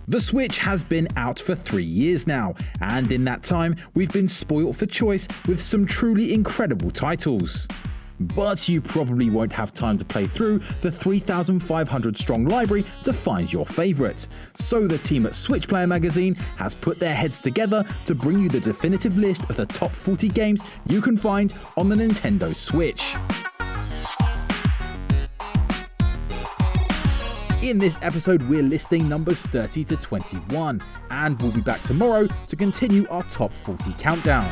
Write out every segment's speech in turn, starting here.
The Switch has been out for 3 years now, and in that time we've been spoilt for choice with some truly incredible titles. But you probably won't have time to play through the 3,500 strong library to find your favourite. So the team at Switch Player Magazine has put their heads together to bring you the definitive list of the top 40 games you can find on the Nintendo Switch. In this episode, we're listing numbers 30 to 21, and we'll be back tomorrow to continue our top 40 countdown.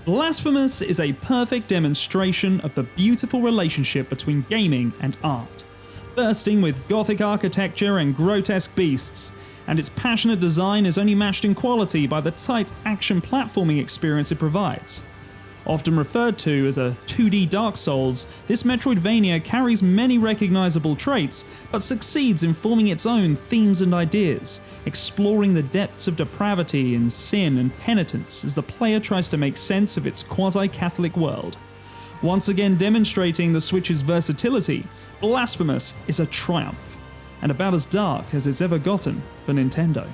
Blasphemous is a perfect demonstration of the beautiful relationship between gaming and art, bursting with gothic architecture and grotesque beasts, and its passionate design is only matched in quality by the tight action platforming experience it provides. Often referred to as a 2D Dark Souls, this Metroidvania carries many recognisable traits, but succeeds in forming its own themes and ideas, exploring the depths of depravity and sin and penitence as the player tries to make sense of its quasi-Catholic world. Once again demonstrating the Switch's versatility, Blasphemous is a triumph, and about as dark as it's ever gotten for Nintendo.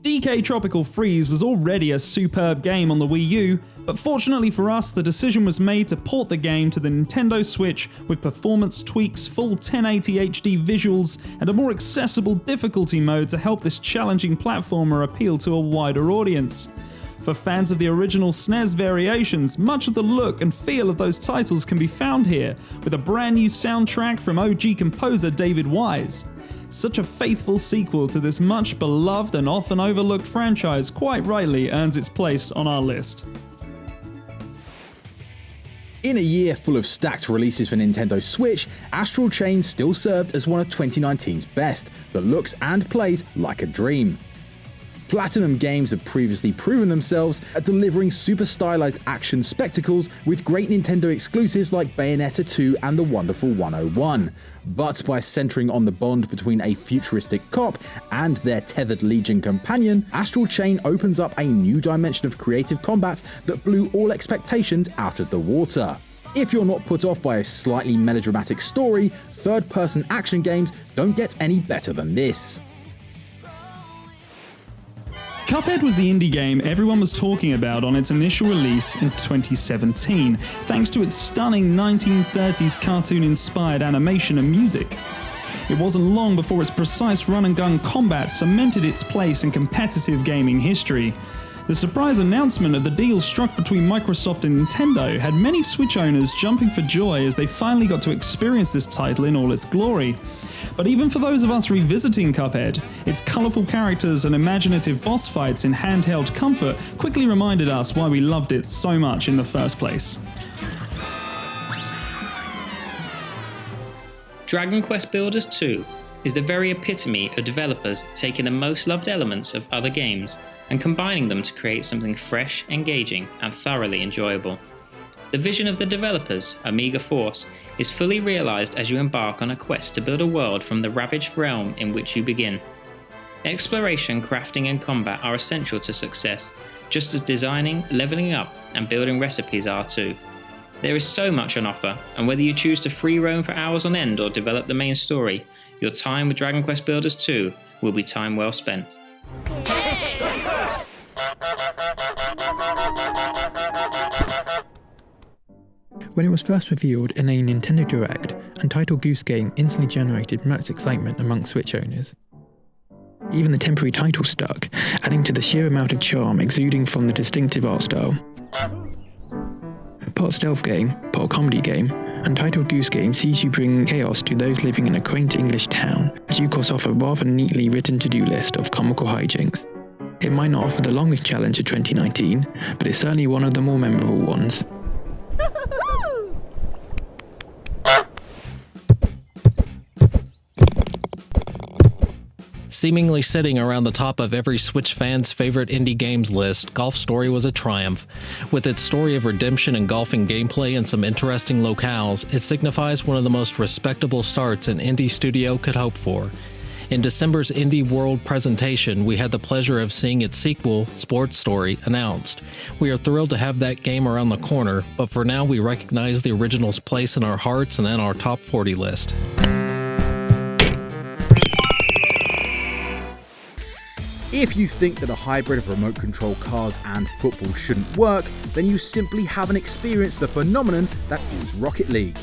DK Tropical Freeze was already a superb game on the Wii U, but fortunately for us, the decision was made to port the game to the Nintendo Switch with performance tweaks, full 1080 HD visuals, and a more accessible difficulty mode to help this challenging platformer appeal to a wider audience. For fans of the original SNES variations, much of the look and feel of those titles can be found here, with a brand new soundtrack from OG composer David Wise. Such a faithful sequel to this much beloved and often overlooked franchise quite rightly earns its place on our list. In a year full of stacked releases for Nintendo Switch, Astral Chain still served as one of 2019's best that looks and plays like a dream. Platinum Games have previously proven themselves at delivering super stylized action spectacles with great Nintendo exclusives like Bayonetta 2 and the wonderful 101. But by centering on the bond between a futuristic cop and their tethered Legion companion, Astral Chain opens up a new dimension of creative combat that blew all expectations out of the water. If you're not put off by a slightly melodramatic story, third-person action games don't get any better than this. Cuphead was the indie game everyone was talking about on its initial release in 2017, thanks to its stunning 1930s cartoon-inspired animation and music. It wasn't long before its precise run-and-gun combat cemented its place in competitive gaming history. The surprise announcement of the deal struck between Microsoft and Nintendo had many Switch owners jumping for joy as they finally got to experience this title in all its glory. But even for those of us revisiting Cuphead, its colourful characters and imaginative boss fights in handheld comfort quickly reminded us why we loved it so much in the first place. Dragon Quest Builders 2 is the very epitome of developers taking the most loved elements of other games and combining them to create something fresh, engaging, and thoroughly enjoyable. The vision of the developers, Amiga Force, is fully realised as you embark on a quest to build a world from the ravaged realm in which you begin. Exploration, crafting, and combat are essential to success, just as designing, levelling up, and building recipes are too. There is so much on offer, and whether you choose to free roam for hours on end or develop the main story, your time with Dragon Quest Builders 2 will be time well spent. When it was first revealed in a Nintendo Direct, Untitled Goose Game instantly generated much excitement among Switch owners. Even the temporary title stuck, adding to the sheer amount of charm exuding from the distinctive art style. Part stealth game, part comedy game, Untitled Goose Game sees you bring chaos to those living in a quaint English town as you cross off a rather neatly written to-do list of comical hijinks. It might not offer the longest challenge of 2019, but it's certainly one of the more memorable ones. Seemingly sitting around the top of every Switch fan's favorite indie games list, Golf Story was a triumph. With its story of redemption and golfing gameplay and some interesting locales, it signifies one of the most respectable starts an indie studio could hope for. In December's Indie World presentation, we had the pleasure of seeing its sequel, Sports Story, announced. We are thrilled to have that game around the corner, but for now we recognize the original's place in our hearts and in our top 40 list. If you think that a hybrid of remote control cars and football shouldn't work, then you simply haven't experienced the phenomenon that is Rocket League.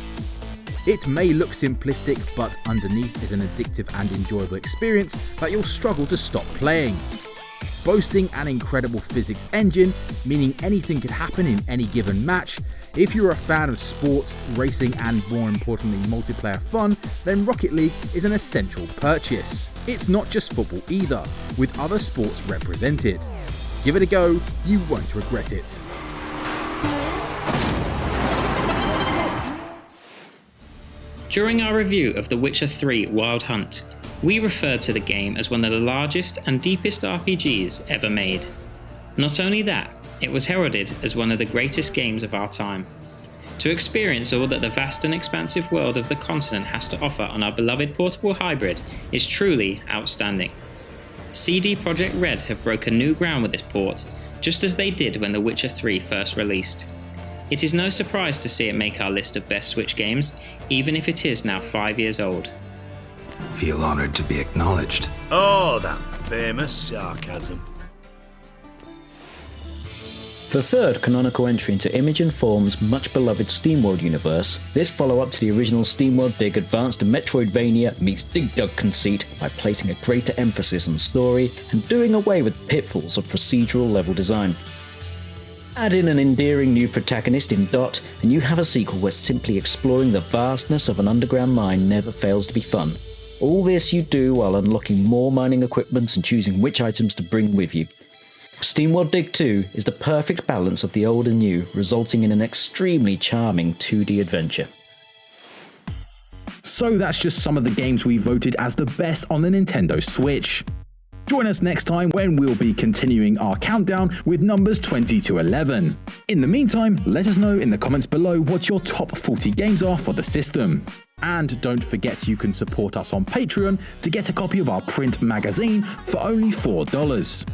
It may look simplistic, but underneath is an addictive and enjoyable experience that you'll struggle to stop playing. Boasting an incredible physics engine, meaning anything could happen in any given match. If you're a fan of sports, racing and more importantly multiplayer fun, then Rocket League is an essential purchase. It's not just football either, with other sports represented. Give it a go, you won't regret it. During our review of The Witcher 3 Wild Hunt, we referred to the game as one of the largest and deepest RPGs ever made. Not only that, it was heralded as one of the greatest games of our time. To experience all that the vast and expansive world of the continent has to offer on our beloved portable hybrid is truly outstanding. CD Projekt Red have broken new ground with this port, just as they did when The Witcher 3 first released. It is no surprise to see it make our list of best Switch games, even if it is now 5 years old. Feel honored to be acknowledged. Oh, that famous sarcasm. The third canonical entry into Image & Form's much-beloved Steamworld universe, this follow-up to the original Steamworld Dig advanced Metroidvania meets Dig Dug conceit by placing a greater emphasis on story and doing away with pitfalls of procedural level design. Add in an endearing new protagonist in Dot, and you have a sequel where simply exploring the vastness of an underground mine never fails to be fun. All this you do while unlocking more mining equipment and choosing which items to bring with you. Steamworld Dig 2 is the perfect balance of the old and new, resulting in an extremely charming 2D adventure. So that's just some of the games we voted as the best on the Nintendo Switch. Join us next time when we'll be continuing our countdown with numbers 20 to 11. In the meantime, let us know in the comments below what your top 40 games are for the system. And don't forget you can support us on Patreon to get a copy of our print magazine for only $4.